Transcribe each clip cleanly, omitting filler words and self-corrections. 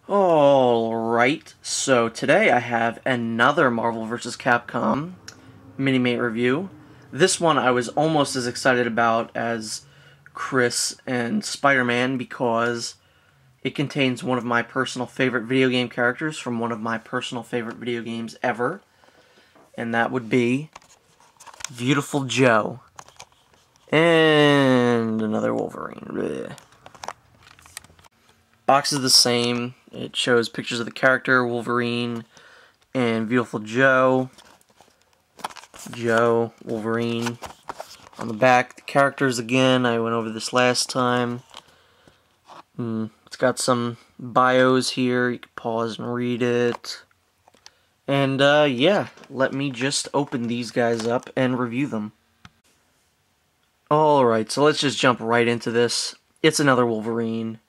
Alright, so today I have another Marvel vs. Capcom Minimate review. This one I was almost as excited about as Chris and Spider-Man because it contains one of my personal favorite video game characters from one of my personal favorite video games ever, and that would be Viewtiful Joe. And another Wolverine. Blech. Box is the same. It shows pictures of the character, Wolverine, and Viewtiful Joe. Joe, Wolverine. On the back, the characters again. I went over this last time. It's got some bios here. You can pause and read it. And, yeah, let me just open these guys up and review them. Alright, so let's just jump right into this. It's another Wolverine.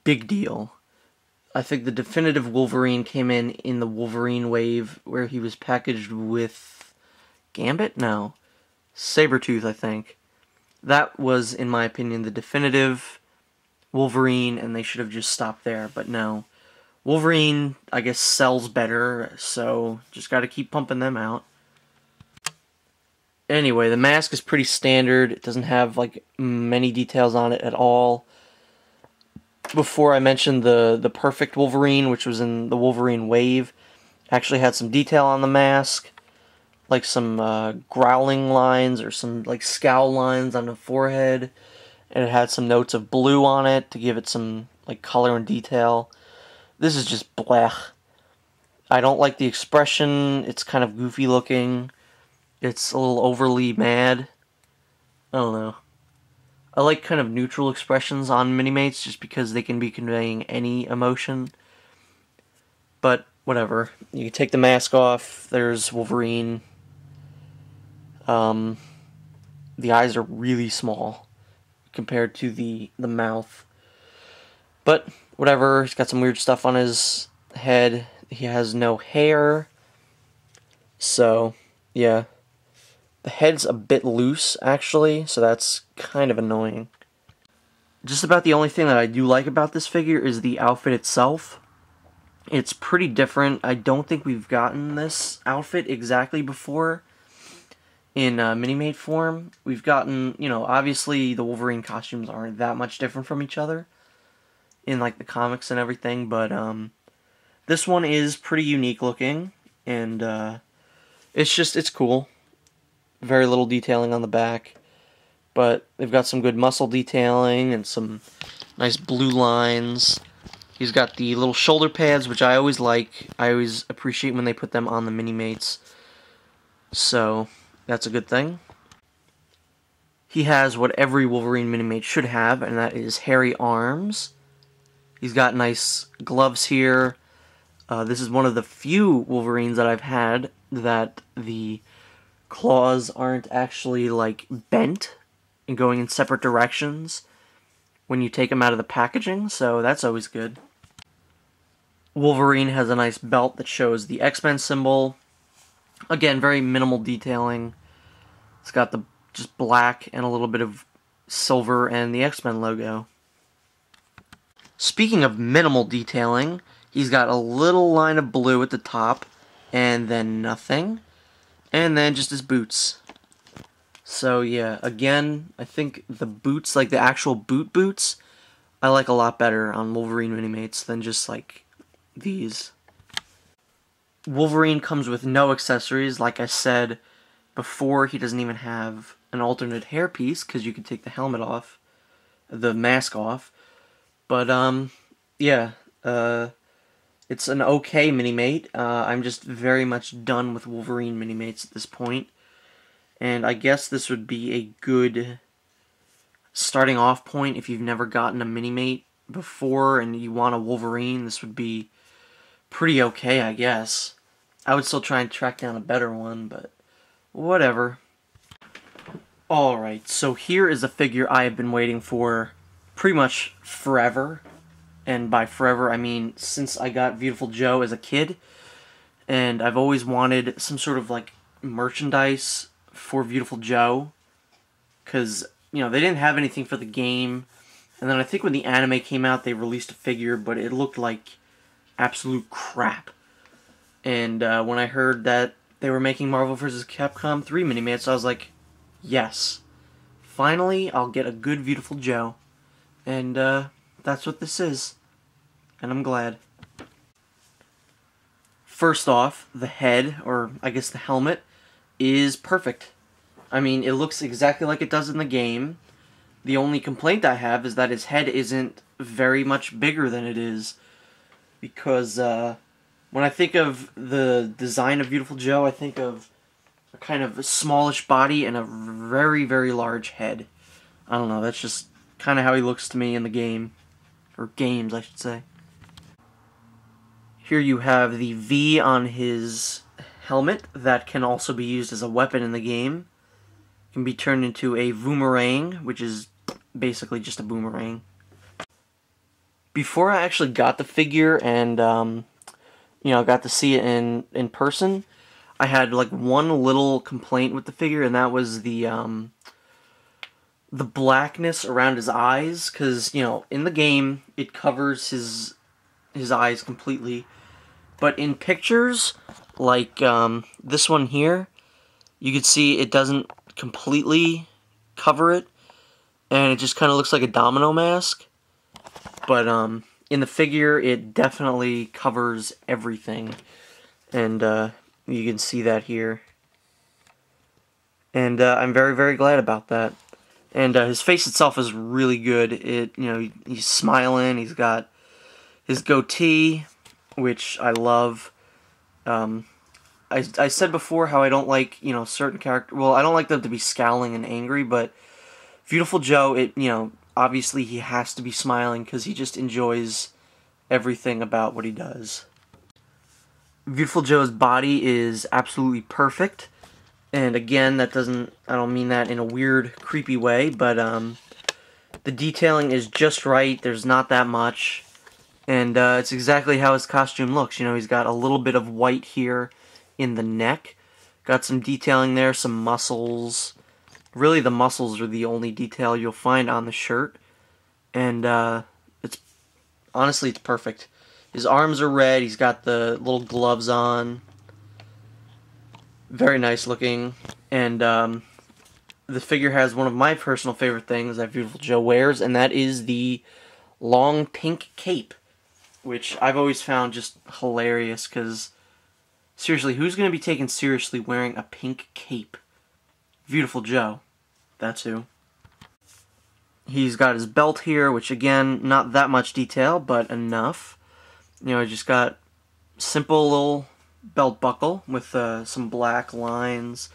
Big deal. I think the definitive Wolverine came in the Wolverine wave where he was packaged with Gambit? No. Sabretooth, I think. That was, in my opinion, the definitive Wolverine, and they should have just stopped there, but no. Wolverine, I guess, sells better, so just gotta keep pumping them out. Anyway, the mask is pretty standard. It doesn't have, like, many details on it at all. Before I mentioned the perfect Wolverine, which was in the Wolverine wave, actually had some detail on the mask, like some growling lines or some like scowl lines on the forehead, and it had some notes of blue on it to give it some like color and detail. This is just blech. I don't like the expression. It's kind of goofy looking. It's a little overly mad. I don't know. I like kind of neutral expressions on Minimates just because they can be conveying any emotion. But whatever. You can take the mask off. There's Wolverine. The eyes are really small compared to the mouth. But whatever. He's got some weird stuff on his head. He has no hair. So, yeah. The head's a bit loose, actually, so that's kind of annoying. Just about the only thing that I do like about this figure is the outfit itself. It's pretty different. I don't think we've gotten this outfit exactly before in Minimate form. We've gotten, you know, obviously the Wolverine costumes aren't that much different from each other in, like, the comics and everything, but this one is pretty unique looking, and it's cool. Very little detailing on the back, but they've got some good muscle detailing and some nice blue lines. He's got the little shoulder pads, which I always like. I always appreciate when they put them on the Minimates, so that's a good thing. He has what every Wolverine Minimate should have, and that is hairy arms. He's got nice gloves here. This is one of the few Wolverines that I've had that the claws aren't actually, like, bent and going in separate directions when you take them out of the packaging, so that's always good. Wolverine has a nice belt that shows the X-Men symbol. Again, very minimal detailing. It's got the just black and a little bit of silver and the X-Men logo. Speaking of minimal detailing, he's got a little line of blue at the top, and then nothing. And then just his boots. So yeah, again, I think the boots, like the actual boots, I like a lot better on Wolverine Minimates than just like these. Wolverine comes with no accessories. Like I said before, he doesn't even have an alternate hairpiece because you can take the helmet off, the mask off. But yeah, it's an okay Minimate. I'm just very much done with Wolverine Minimates at this point. And I guess this would be a good starting off point if you've never gotten a Minimate before and you want a Wolverine. This would be pretty okay, I guess. I would still try and track down a better one, but whatever. Alright, so here is a figure I have been waiting for pretty much forever. And by forever, I mean since I got Viewtiful Joe as a kid. And I've always wanted some sort of, like, merchandise for Viewtiful Joe. Because, you know, they didn't have anything for the game. And then I think when the anime came out, they released a figure, but it looked like absolute crap. And when I heard that they were making Marvel vs. Capcom 3 Minimates, I was like, yes. Finally, I'll get a good Viewtiful Joe. And that's what this is. And I'm glad. First off, the head, or I guess the helmet, is perfect. I mean, it looks exactly like it does in the game. The only complaint I have is that his head isn't very much bigger than it is. Because when I think of the design of Viewtiful Joe, I think of a kind of a smallish body and a very, very large head. I don't know, that's just kind of how he looks to me in the game. Or games, I should say. Here you have the V on his helmet that can also be used as a weapon in the game. It can be turned into a boomerang, which is basically just a boomerang. Before I actually got the figure and got to see it in person, I had like one little complaint with the figure, and that was the blackness around his eyes, because in the game it covers his eyes completely, but in pictures like this one here, you can see it doesn't completely cover it, and it just kind of looks like a domino mask. But in the figure, it definitely covers everything, and you can see that here. And I'm very, very glad about that. And his face itself is really good. He's smiling. He's got his goatee, which I love. I said before how I don't like certain characters. Well, I don't like them to be scowling and angry, but Viewtiful Joe, obviously he has to be smiling because he just enjoys everything about what he does. Viewtiful Joe's body is absolutely perfect. And again, I don't mean that in a weird, creepy way, but the detailing is just right. There's not that much. And it's exactly how his costume looks. He's got a little bit of white here in the neck. Got some detailing there, some muscles. Really, the muscles are the only detail you'll find on the shirt. And honestly, it's perfect. His arms are red. He's got the little gloves on. Very nice looking. And the figure has one of my personal favorite things that Viewtiful Joe wears, and that is the long pink cape, which I've always found just hilarious, because seriously, who's going to be taken seriously wearing a pink cape? Viewtiful Joe. That's who. He's got his belt here, which again, not that much detail, but enough. Just got simple little belt buckle with some black lines,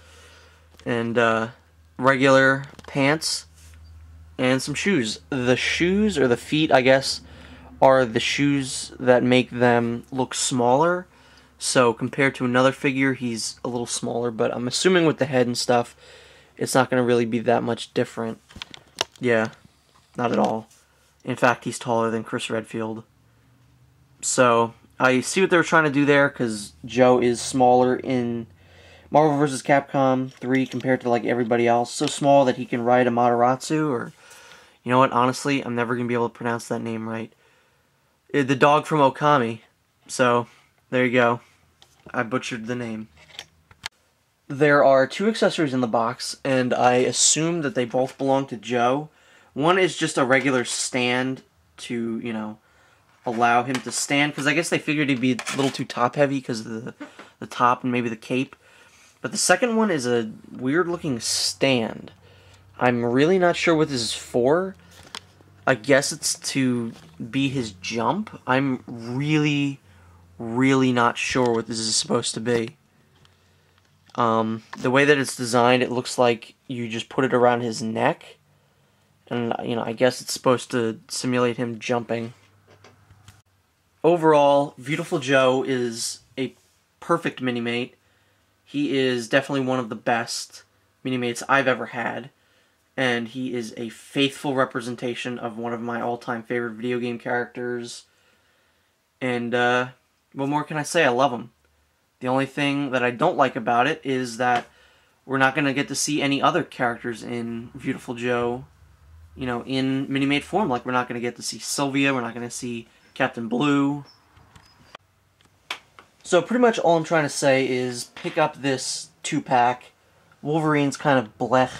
and regular pants, and some shoes. The shoes, or the feet, I guess, are the shoes that make them look smaller. So compared to another figure, he's a little smaller, but I'm assuming with the head and stuff, it's not going to really be that much different. Yeah, not at all. In fact, he's taller than Chris Redfield. So I see what they were trying to do there, because Joe is smaller in Marvel vs. Capcom 3 compared to like everybody else. So small that he can ride a Mataratsu, or you know what, honestly, I'm never going to be able to pronounce that name right. The dog from Okami. So, there you go. I butchered the name. There are two accessories in the box, and I assume that they both belong to Joe. One is just a regular stand to, allow him to stand, because I guess they figured he'd be a little too top-heavy because of the top and maybe the cape. But the second one is a weird-looking stand. I'm really not sure what this is for. I guess it's to be his jump. I'm really, really not sure what this is supposed to be. The way that it's designed, it looks like you just put it around his neck. And, I guess it's supposed to simulate him jumping. Overall, Viewtiful Joe is a perfect Minimate. He is definitely one of the best Minimates I've ever had. And he is a faithful representation of one of my all-time favorite video game characters. And, what more can I say? I love him. The only thing that I don't like about it is that we're not going to get to see any other characters in Viewtiful Joe you know, in Minimate form. Like, we're not going to get to see Sylvia, we're not going to see Captain Blue. So pretty much all I'm trying to say is pick up this 2-pack. Wolverine's kind of blech,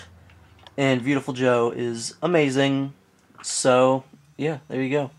and Viewtiful Joe is amazing. So, yeah, there you go.